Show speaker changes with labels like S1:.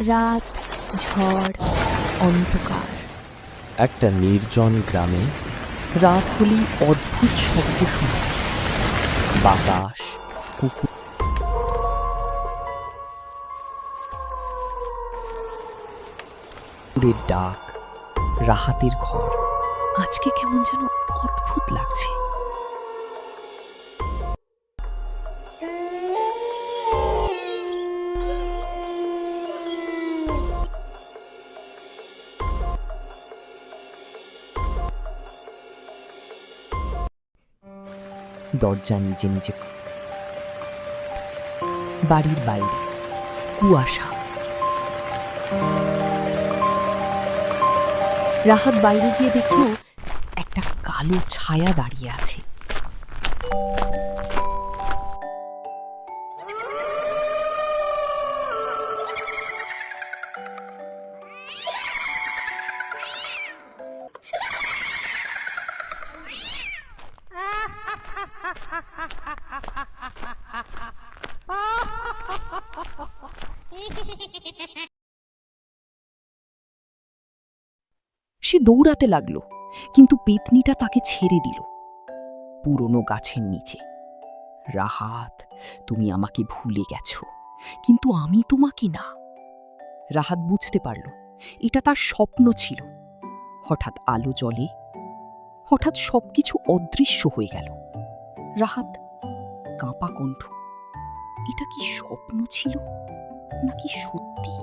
S1: রাত, ঝড়, অন্ধকার।
S2: একটা নির্জন গ্রামে রাত হলেই অদ্ভুত শব্দ শোনা যায়। বাতাস, কুকুরের ডাক, রাহাতের ঘর।
S1: আজকে কেমন যেন অদ্ভুত লাগছে।
S2: দরজা নিজে নিজে। বাড়ির বাইরে কুয়াশা।
S1: রাহাত বাইরে গিয়ে দেখল একটা কালো ছায়া দাঁড়িয়ে আছে। সে দৌড়াতে লাগলো, কিন্তু পেতনিটা তাকে ছেড়ে দিল পুরনো গাছের নিচে। রাহাত, তুমি আমাকে ভুলে গেছো, কিন্তু আমি তোমাকে না। রাহাত বুঝতে পারল এটা তার স্বপ্ন ছিল। হঠাৎ আলো জ্বলে, হঠাৎ সবকিছু অদৃশ্য হয়ে গেল। রাহাত কাঁপা কণ্ঠ, এটা কি স্বপ্ন ছিল নাকি সত্যি?